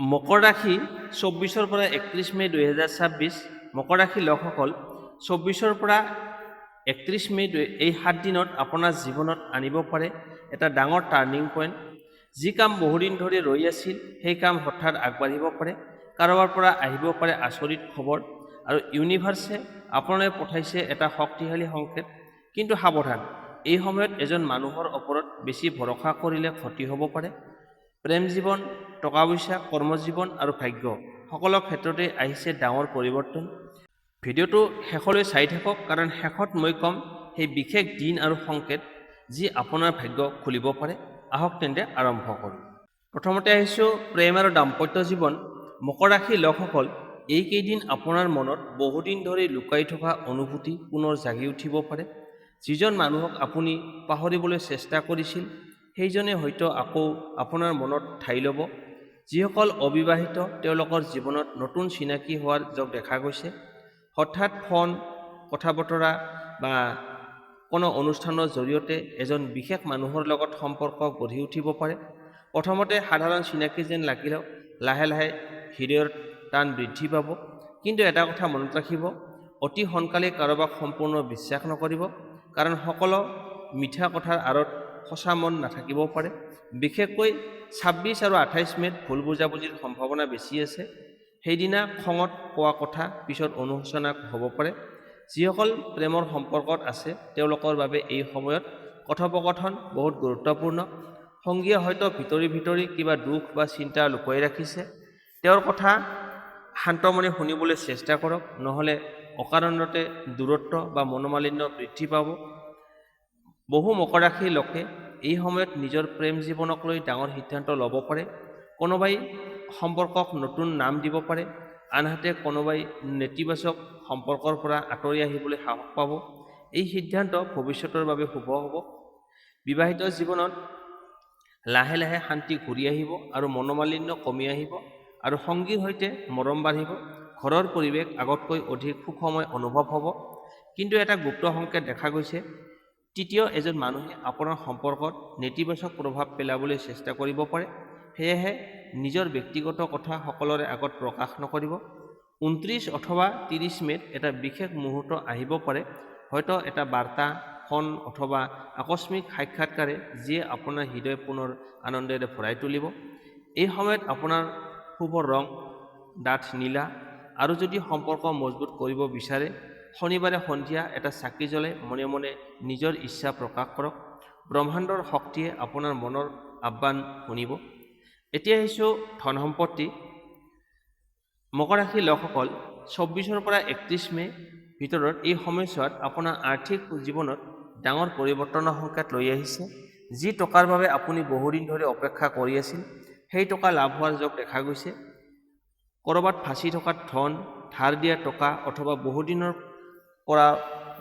মকৰ ৰাশি 24 পৰা 31 মে 2026 মকৰ ৰাশি লোকসকল 24 পৰা 31 মে এই 7 দিনত আপোনাৰ জীৱনত আনিব পাৰে এটা ডাঙৰ টাৰ্নিং পইণ্ট। যি কাম বহুদিন ধৰি ৰৈ আছিল সেই কাম হঠাৎ আগবাঢ়িব পাৰে। কাৰোবাৰ পৰা আহিব পাৰে আচৰিত খবৰ আৰু ইউনিভাৰ্ছে আপোনালৈ পঠাইছে এটা শক্তিশালী সংকেত। কিন্তু সাৱধান, এই সময়ত এজন মানুহৰ ওপৰত বেছি ভৰসা কৰিলে ক্ষতি হ'ব পাৰে। প্ৰেম জীৱন, টকা পইচা, কৰ্মজীৱন আৰু ভাগ্য সকলো ক্ষেত্ৰতে আহিছে ডাঙৰ পৰিৱৰ্তন। ভিডিঅ'টো শেষলৈ চাই থাকক, কাৰণ শেষত মই ক'ম সেই বিশেষ দিন আৰু সংকেত যি আপোনাৰ ভাগ্য খুলিব পাৰে। আহক তেন্তে আৰম্ভ কৰোঁ। প্ৰথমতে আহিছোঁ প্ৰেম আৰু দাম্পত্য জীৱন। মকৰ ৰাশিৰ লোকসকল, এইকেইদিন আপোনাৰ মনত বহুদিন ধৰি লুকাই থকা অনুভূতি পুনৰ জাগি উঠিব পাৰে। যিজন মানুহক আপুনি পাহৰিবলৈ চেষ্টা কৰিছিল সেইজনে হয়তো আকৌ আপোনাৰ মনত ঠাই ল'ব। যিসকল অবিবাহিত তেওঁলোকৰ জীৱনত নতুন চিনাকি হোৱাৰ যোগ দেখা গৈছে। হঠাৎ ফোন, কথা বতৰা বা কোনো অনুষ্ঠানৰ জৰিয়তে এজন বিশেষ মানুহৰ লগত সম্পৰ্ক গঢ়ি উঠিব পাৰে। প্ৰথমতে সাধাৰণ চিনাকি যেন লাগিলেও লাহে লাহে হৃদয়ৰ টান বৃদ্ধি পাব। কিন্তু এটা কথা মনত ৰাখিব, অতি সোনকালে কাৰোবাক সম্পূৰ্ণ বিশ্বাস নকৰিব, কাৰণ সকলো মিঠা কথাৰ আঁৰত সঁচা মন নাথাকিব পাৰে। বিশেষকৈ 26 আৰু 28 মেত ভুল বুজাবুজিৰ সম্ভাৱনা বেছি আছে। সেইদিনা খঙত কোৱা কথা পিছত অনুশোচনা হ'ব পাৰে। যিসকল প্ৰেমৰ সম্পৰ্কত আছে তেওঁলোকৰ বাবে এই সময়ত কথোপকথন বহুত গুৰুত্বপূৰ্ণ। সংগীয়ে হয়তো ভিতৰি ভিতৰি কিবা দুখ বা চিন্তা লুকুৱাই ৰাখিছে। তেওঁৰ কথা শান্তমনে শুনিবলৈ চেষ্টা কৰক, নহ'লে অকাৰণতে দূৰত্ব বা মনোমালিন্য বৃদ্ধি পাব। বহু মকৰ ৰাশিৰ লোকে এই সময়ত নিজৰ প্ৰেম জীৱনক লৈ ডাঙৰ সিদ্ধান্ত ল'ব পাৰে। কোনোবাই সম্পৰ্কক নতুন নাম দিব পাৰে, আনহাতে কোনোবাই নেতিবাচক সম্পৰ্কৰ পৰা আঁতৰি আহিবলৈ সাহস পাব। এই সিদ্ধান্ত ভৱিষ্যতৰ বাবে শুভ হ'ব। বিবাহিত জীৱনত লাহে লাহে শান্তি ঘূৰি আহিব আৰু মনোমালিন্য কমি আহিব আৰু সংগীৰ সৈতে মৰম বাঢ়িব। ঘৰৰ পৰিৱেশ আগতকৈ অধিক সুখময় অনুভৱ হ'ব। কিন্তু এটা গুপ্ত সংকেত দেখা গৈছে। তৃতীয় এজন মানুহে আপোনাৰ সম্পৰ্কত নেতিবাচক প্ৰভাৱ পেলাবলৈ চেষ্টা কৰিব পাৰে। সেয়েহে নিজৰ ব্যক্তিগত কথা সকলোৰে আগত প্ৰকাশ নকৰিব। 29 অথবা 30 মেত এটা বিশেষ মুহূৰ্ত আহিব পাৰে, হয়তো এটা বাৰ্তা, ফোন অথবা আকস্মিক সাক্ষাৎকাৰে যিয়ে আপোনাৰ হৃদয় পুনৰ আনন্দেৰে ভৰাই তুলিব। এই সময়ত আপোনাৰ শুভ ৰং ডাঠ নীলা। আৰু যদি সম্পৰ্ক মজবুত কৰিব বিচাৰে, শনিবাৰে সন্ধিয়া এটা চাকি জ্বলাই মনে মনে নিজৰ ইচ্ছা প্ৰকাশ কৰক। ব্ৰহ্মাণ্ডৰ শক্তিয়ে আপোনাৰ মনৰ আহ্বান শুনিব। এতিয়া আহিছোঁ ধন সম্পত্তি। মকৰ ৰাশিৰ লোকসকল, 24 পৰা 31 মে ভিতৰত এই সময়ছোৱাত আপোনাৰ আৰ্থিক জীৱনত ডাঙৰ পৰিৱৰ্তনৰ সংকেত লৈ আহিছে। যি টকাৰ বাবে আপুনি বহুদিন ধৰি অপেক্ষা কৰি আছিল সেই টকা লাভ হোৱাৰ যোগ দেখা গৈছে। ক'ৰবাত ফাঁচি থকা ধন, ধাৰ দিয়া টকা অথবা বহুদিনৰ পৰা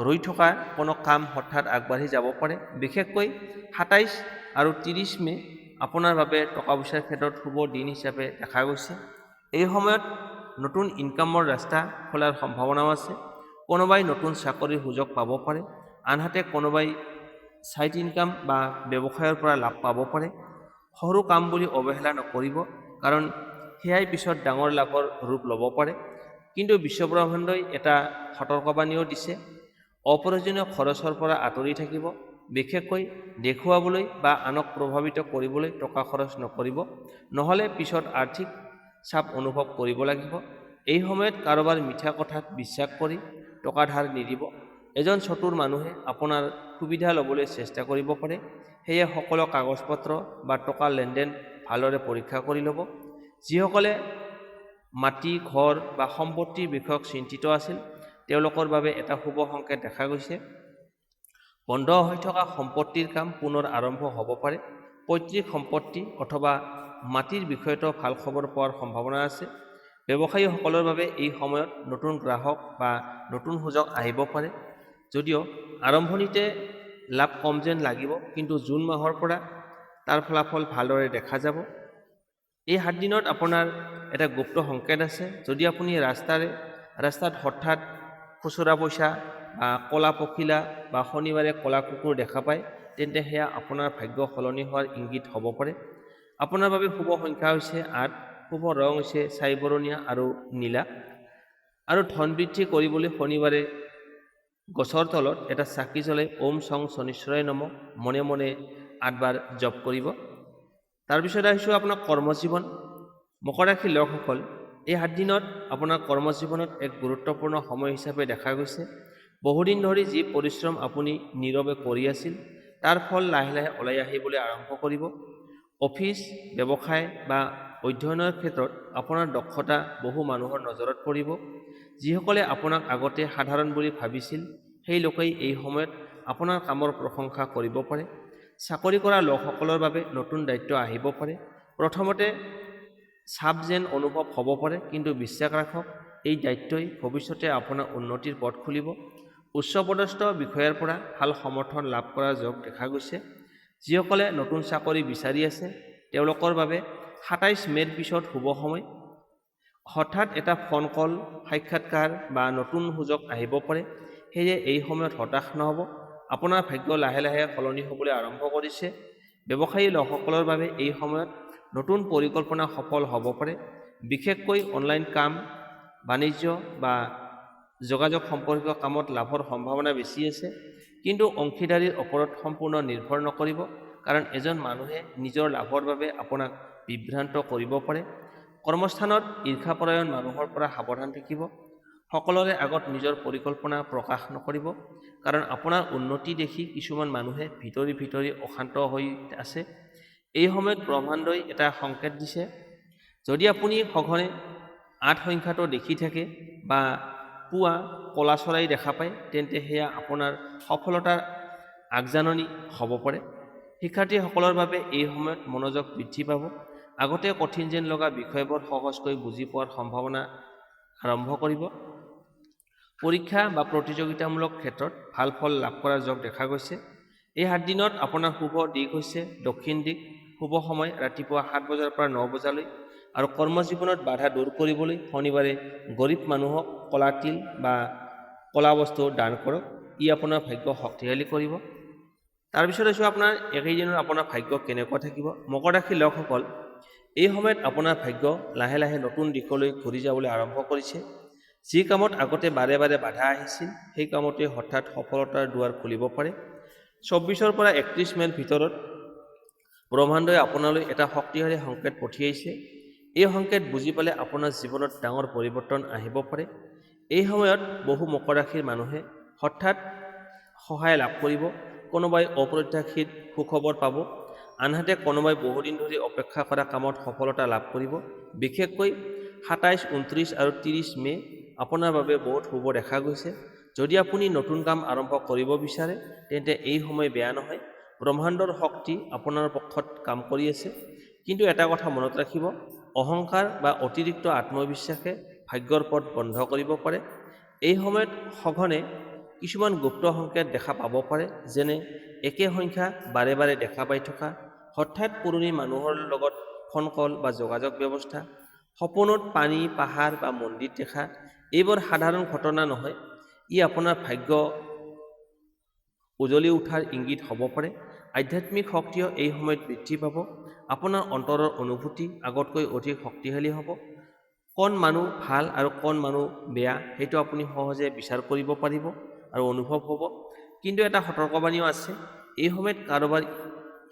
ৰৈ থকা কোনো কাম হঠাৎ আগবাঢ়ি যাব পাৰে। বিশেষকৈ 27 আৰু 30 মে আপোনাৰ বাবে টকা পইচাৰ ক্ষেত্ৰত শুভ দিন হিচাপে দেখা গৈছে। এই সময়ত নতুন ইনকামৰ ৰাস্তা খোলাৰ সম্ভাৱনাও আছে। কোনোবাই নতুন চাকৰিৰ সুযোগ পাব পাৰে, আনহাতে কোনোবাই ছাইড ইনকাম বা ব্যৱসায়ৰ পৰা লাভ পাব পাৰে। সৰু কাম বুলি অৱহেলা নকৰিব, কাৰণ সেয়াই পিছত ডাঙৰ লাভৰ ৰূপ ল'ব পাৰে। কিন্তু বিশ্বব্ৰহ্মাণ্ডই এটা সতৰ্কবাণীও দিছে। অপ্ৰয়োজনীয় খৰচৰ পৰা আঁতৰি থাকিব। বিশেষকৈ দেখুৱাবলৈ বা আনক প্ৰভাৱিত কৰিবলৈ টকা খৰচ নকৰিব, নহ'লে পিছত আৰ্থিক চাপ অনুভৱ কৰিব লাগিব। এই সময়ত কাৰোবাৰ মিঠা কথাত বিশ্বাস কৰি টকা ধাৰ নিদিব। এজন চতুৰ মানুহে আপোনাৰ সুবিধা ল'বলৈ চেষ্টা কৰিব পাৰে। সেয়ে সকলো কাগজ পত্ৰ বা টকাৰ লেনদেন ভালদৰে পৰীক্ষা কৰি ল'ব। যিসকলে মাটি, ঘৰ বা সম্পত্তিৰ বিষয়ক চিন্তিত আছিল তেওঁলোকৰ বাবে এটা শুভ সংকেত দেখা গৈছে। বন্ধ হৈ থকা সম্পত্তিৰ কাম পুনৰ আৰম্ভ হ'ব পাৰে। পৈতৃক সম্পত্তি অথবা মাটিৰ বিষয়তো ভাল খবৰ পোৱাৰ সম্ভাৱনা আছে। ব্যৱসায়ীসকলৰ বাবে এই সময়ত নতুন গ্ৰাহক বা নতুন সুযোগ আহিব পাৰে। যদিও আৰম্ভণিতে লাভ কম যেন লাগিব, কিন্তু জুন মাহৰ পৰা তাৰ ফলাফল ভালদৰে দেখা যাব। এই 7 দিনত আপোনাৰ এটা গুপ্ত সংকেত আছে। যদি আপুনি ৰাস্তাত হঠাৎ খুচুৰা পইচা বা ক'লা পখিলা বা শনিবাৰে ক'লা কুকুৰ দেখা পায়, তেন্তে সেয়া আপোনাৰ ভাগ্য সলনি হোৱাৰ ইংগিত হ'ব পাৰে। আপোনাৰ বাবে শুভ সংখ্যা হৈছে 8, শুভ ৰং হৈছে ছাই বৰণীয়া আৰু নীলা। আৰু ধন বৃদ্ধি কৰিবলৈ শনিবাৰে গছৰ তলত এটা চাকি জ্বলাই ওম সং শনিশ্বৰায় নমঃ মনে মনে 8 বাৰ জপ কৰিব। তাৰপিছত আহিছোঁ আপোনাৰ কৰ্মজীৱন। মকৰ ৰাশিৰ লোকসকল, এই 7 দিনত আপোনাৰ কৰ্মজীৱনত এক গুৰুত্বপূৰ্ণ সময় হিচাপে দেখা গৈছে। বহুদিন ধৰি যি পৰিশ্ৰম আপুনি নীৰৱে কৰি আছিল তাৰ ফল লাহে লাহে ওলাই আহিবলৈ আৰম্ভ কৰিব। অফিচ, ব্যৱসায় বা অধ্যয়নৰ ক্ষেত্ৰত আপোনাৰ দক্ষতা বহু মানুহৰ নজৰত পৰিব। যিসকলে আপোনাক আগতে সাধাৰণ বুলি ভাবিছিল সেই লোকেই এই সময়ত আপোনাৰ কামৰ প্ৰশংসা কৰিব পাৰে। চাকৰি কৰা লোকসকলৰ বাবে নতুন দায়িত্ব আহিব পাৰে। প্ৰথমতে চাপ যেন অনুভৱ হ'ব পাৰে, কিন্তু বিশ্বাস ৰাখক এই দায়িত্বই ভৱিষ্যতে আপোনাৰ উন্নতিৰ পথ খুলিব। উচ্চপদস্থ বিষয়াৰ পৰা ভাল সমৰ্থন লাভ কৰাৰ যোগ দেখা গৈছে। যিসকলে নতুন চাকৰি বিচাৰি আছে তেওঁলোকৰ বাবে 27 মে'ৰ পিছত শুভ সময়। হঠাৎ এটা ফোন কল, সাক্ষাৎকাৰ বা নতুন সুযোগ আহিব পাৰে। সেয়ে এই সময়ত হতাশ নহ'ব। আপোনাৰ ভাগ্য লাহে লাহে সলনি হ'বলৈ আৰম্ভ কৰিছে। ব্যৱসায়ী লোকসকলৰ বাবে এই সময়ত নতুন পৰিকল্পনা সফল হ'ব পাৰে। বিশেষকৈ অনলাইন কাম, বাণিজ্য বা যোগাযোগ সম্পৰ্কীয় কামত লাভৰ সম্ভাৱনা বেছি আছে। কিন্তু অংশীদাৰীৰ ওপৰত সম্পূৰ্ণ নিৰ্ভৰ নকৰিব, কাৰণ এজন মানুহে নিজৰ লাভৰ বাবে আপোনাক বিভ্ৰান্ত কৰিব পাৰে। কৰ্মস্থানত ঈৰ্ষাপৰায়ণ মানুহৰ পৰা সাৱধান থাকিব। সকলোৰে আগত নিজৰ পৰিকল্পনা প্ৰকাশ নকৰিব, কাৰণ আপোনাৰ উন্নতি দেখি কিছুমান মানুহে ভিতৰি ভিতৰি অশান্ত হৈ আছে। এই সময়ত ব্ৰহ্মাণ্ডই এটা সংকেত দিছে। যদি আপুনি সঘনে 8 সংখ্যাটো দেখি থাকে বা পুৱা কলা চৰাই দেখা পায়, তেন্তে সেয়া আপোনাৰ সফলতাৰ আগজাননী হ'ব পাৰে। শিক্ষাৰ্থীসকলৰ বাবে এই সময়ত মনোযোগ বৃদ্ধি পাব। আগতে কঠিন যেন লগা বিষয়বোৰ সহজকৈ বুজি পোৱাৰ সম্ভাৱনা আৰম্ভ কৰিব। পৰীক্ষা বা প্ৰতিযোগিতামূলক ক্ষেত্ৰত ভাল ফল লাভ কৰাৰ যোগ দেখা গৈছে। এই 7 দিনত আপোনাৰ শুভ দিশ হৈছে দক্ষিণ দিশ। শুভ সময় ৰাতিপুৱা 7 বজাৰ পৰা 9 বজালৈ। আৰু কৰ্মজীৱনত বাধা দূৰ কৰিবলৈ শনিবাৰে গৰীব মানুহক কলা তিল বা কলা বস্তু দান কৰক। ই আপোনাৰ ভাগ্য শক্তিশালী কৰিব। তাৰপিছত হৈছে আপোনাৰ একেদিনৰ আপোনাৰ ভাগ্য কেনেকুৱা থাকিব। মকৰ ৰাশিৰ লোকসকল, এই সময়ত আপোনাৰ ভাগ্য লাহে লাহে নতুন দিশলৈ ঘূৰি যাবলৈ আৰম্ভ কৰিছে। যি কামত আগতে বাৰে বাৰে বাধা আহিছিল সেই কামতে হঠাৎ সফলতাৰ দুৱাৰ খুলিব পাৰে। 24 পৰা 31 মে'ৰ ভিতৰত ব্ৰহ্মাণ্ডই আপোনালৈ এটা শক্তিশালী সংকেত পঠিয়াইছে। এই সংকেত বুজি পালে আপোনাৰ জীৱনত ডাঙৰ পৰিৱৰ্তন আহিব পাৰে। এই সময়ত বহু মকৰ ৰাশিৰ মানুহে হঠাৎ সহায় লাভ কৰিব। কোনোবাই অপ্ৰত্যাশিত সুখবৰ পাব, আনহাতে কোনোবাই বহুদিন ধৰি অপেক্ষা কৰা কামত সফলতা লাভ কৰিব। বিশেষকৈ 27, 29 আৰু 30 মে' আপোনাৰ বাবে বহুত শুভ দেখা গৈছে। যদি আপুনি নতুন কাম আৰম্ভ কৰিব বিচাৰে তেন্তে এই সময় বেয়া নহয়। ব্ৰহ্মাণ্ডৰ শক্তি আপোনাৰ পক্ষত কাম কৰি আছে। কিন্তু এটা কথা মনত ৰাখিব, অহংকাৰ বা অতিৰিক্ত আত্মবিশ্বাসে ভাগ্যৰ পথ বন্ধ কৰিব পাৰে। এই সময়ত সঘনে কিছুমান গুপ্ত সংকেত দেখা পাব পাৰে, যেনে একে সংখ্যা বাৰে বাৰে দেখা পাই থকা, হঠাৎ পুৰণি মানুহৰ লগত ফোন কল বা যোগাযোগ ব্যৱস্থা, সপোনত পানী, পাহাৰ বা মন্দিৰ দেখা। এইবোৰ সাধাৰণ ঘটনা নহয়, ই আপোনাৰ ভাগ্য উজলি উঠাৰ ইংগিত হ'ব পাৰে। আধ্যাত্মিক শক্তিও এই সময়ত বৃদ্ধি পাব। আপোনাৰ অন্তৰৰ অনুভূতি আগতকৈ অধিক শক্তিশালী হ'ব। কোন মানুহ ভাল আৰু কোন মানুহ বেয়া সেইটো আপুনি সহজে বিচাৰ কৰিব পাৰিব আৰু অনুভৱ হ'ব। কিন্তু এটা সতৰ্কবাণীও আছে, এই সময়ত কাৰোবাৰ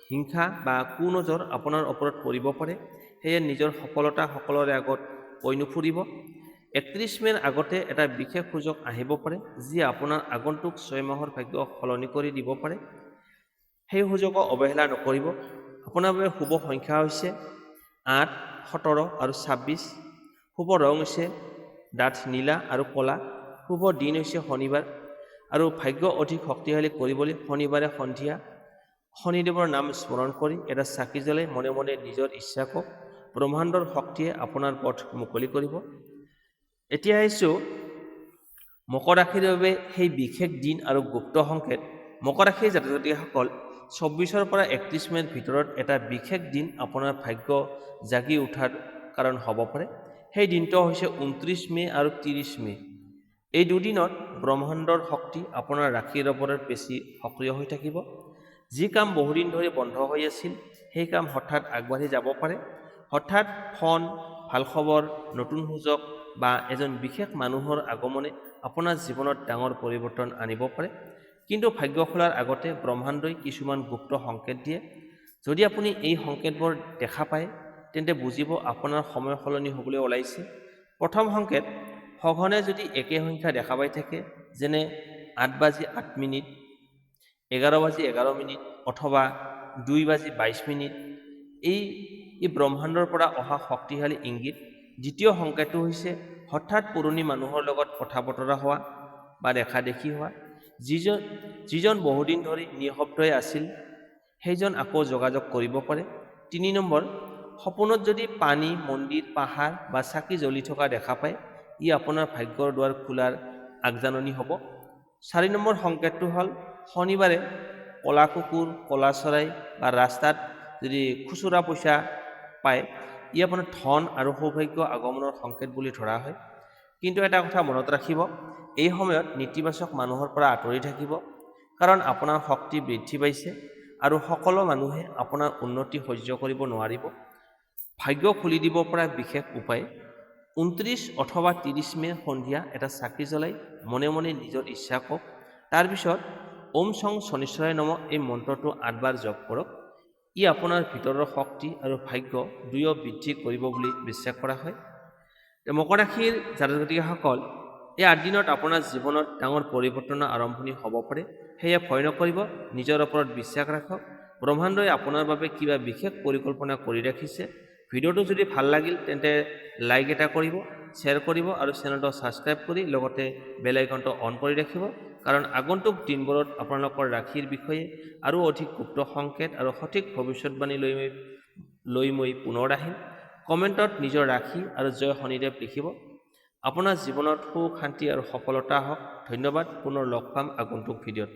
হিংসা বা কুনজৰ আপোনাৰ ওপৰত পৰিব পাৰে। সেয়ে নিজৰ সফলতা সকলোৰে আগত কৈ নুফুৰিব। 31 মে'ৰ আগতে এটা বিশেষ সুযোগ আহিব পাৰে যি আপোনাৰ আগন্তুক 6 মাহৰ ভাগ্য সলনি কৰি দিব পাৰে। সেই সুযোগক অৱহেলা নকৰিব। আপোনাৰ বাবে শুভ সংখ্যা হৈছে 8, 17 আৰু 26। শুভ ৰং হৈছে ডাঠ নীলা আৰু ক'লা। শুভ দিন হৈছে শনিবাৰ। আৰু ভাগ্য অধিক শক্তিশালী কৰিবলৈ শনিবাৰে সন্ধিয়া শনিদেৱৰ নাম স্মৰণ কৰি এটা চাকি জ্বলাই মনে মনে নিজৰ ইচ্ছা কওক। ব্ৰহ্মাণ্ডৰ শক্তিয়ে আপোনাৰ পথ মুকলি কৰিব। এতিয়া আহিছোঁ মকৰ ৰাশিৰ বাবে সেই বিশেষ দিন আৰু গুপ্ত সংকেত। মকৰ ৰাশিৰ জাতক জাতিকাসকল, 24 পৰা 31 মে'ৰ ভিতৰত এটা বিশেষ দিন আপোনাৰ ভাগ্য জাগি উঠাৰ কাৰণ হ'ব পাৰে। সেই দিনটো হৈছে 29 মে' আৰু 30 মে'। এই দুদিনত ব্ৰহ্মাণ্ডৰ শক্তি আপোনাৰ ৰাশিৰ ওপৰত বেছি সক্ৰিয় হৈ থাকিব। যি কাম বহুদিন ধৰি বন্ধ হৈ আছিল সেই কাম হঠাৎ আগবাঢ়ি যাব পাৰে। হঠাৎ ফোন, ভাল খবৰ, নতুন সুযোগ বা এজন বিশেষ মানুহৰ আগমনে আপোনাৰ জীৱনত ডাঙৰ পৰিৱৰ্তন আনিব পাৰে। কিন্তু ভাগ্য খোলাৰ আগতে ব্ৰহ্মাণ্ডই কিছুমান গুপ্ত সংকেত দিয়ে। যদি আপুনি এই সংকেতবোৰ দেখা পায় তেন্তে বুজিব আপোনাৰ সময় সলনি হ'বলৈ ওলাইছে। প্ৰথম সংকেত, সঘনে যদি একে সংখ্যা দেখা পাই থাকে, যেনে 8:08, 11:11 অথবা 2:22, এই ব্ৰহ্মাণ্ডৰ পৰা অহা শক্তিশালী ইংগিত। দ্বিতীয় সংকেতটো হৈছে হঠাৎ পুৰণি মানুহৰ লগত কথা বতৰা হোৱা বা দেখা দেখি হোৱা। যিজন বহুদিন ধৰি নিঃশব্দই আছিল সেইজন আকৌ যোগাযোগ কৰিব পাৰে। 3 নম্বৰ, সপোনত যদি পানী, মন্দিৰ, পাহাৰ বা চাকি জ্বলি থকা দেখা পায়, ই আপোনাৰ ভাগ্যৰ দুৱাৰ খোলাৰ আগজাননী হ'ব। 4 নম্বৰ সংকেতটো হ'ল শনিবাৰে ক'লা কুকুৰ, ক'লা চৰাই বা ৰাস্তাত যদি খুচুৰা পইচা পায়, ই আপোনাৰ ধন আৰু সৌভাগ্য আগমনৰ সংকেত বুলি ধৰা হয়। কিন্তু এটা কথা মনত ৰাখিব, এই সময়ত নেতিবাচক মানুহৰ পৰা আঁতৰি থাকিব, কাৰণ আপোনাৰ শক্তি বৃদ্ধি পাইছে আৰু সকলো মানুহে আপোনাৰ উন্নতি সহ্য কৰিব নোৱাৰিব। ভাগ্য খুলি দিব পৰা বিশেষ উপায়, 29 অথবা 30 মে সন্ধিয়া এটা চাকি জ্বলাই মনে মনে নিজৰ ইচ্ছা কওক। তাৰপিছত ওম সং শনিশ্চৰায় নমঃ এই মন্ত্ৰটো 8 বাৰ জপ কৰক। ই আপোনাৰ ভিতৰৰ শক্তি আৰু ভাগ্য দুয়ো বৃদ্ধি কৰিব বুলি বিশ্বাস কৰা হয়। মকৰ ৰাশিৰ জাতক জাতিকাসকল, এই 8 দিনত আপোনাৰ জীৱনত ডাঙৰ পৰিৱৰ্তনৰ আৰম্ভণি হ'ব পাৰে। সেয়ে ভয় নকৰিব, নিজৰ ওপৰত বিশ্বাস ৰাখক। ব্ৰহ্মাণ্ডই আপোনাৰ বাবে কিবা বিশেষ পৰিকল্পনা কৰি ৰাখিছে। ভিডিঅ'টো যদি ভাল লাগিল তেন্তে লাইক এটা কৰিব, শ্বেয়াৰ কৰিব আৰু চেনেলটো ছাবস্ক্ৰাইব কৰি লগতে বেল আইকনটো অন কৰি ৰাখিব, কাৰণ আগন্তুক দিনবোৰত আপোনালোকৰ ৰাশিৰ বিষয়ে আৰু অধিক গুপ্ত সংকেত আৰু সঠিক ভৱিষ্যতবাণী লৈ মই পুনৰ আহিম। কমেণ্টত নিজৰ ৰাশি আৰু জয় শনিদেৱ লিখিব। আপোনাৰ জীৱনত সুখ, শান্তি আৰু সফলতা হওক। ধন্যবাদ। পুনৰ লগ পাম আগন্তুক ভিডিঅ'ত।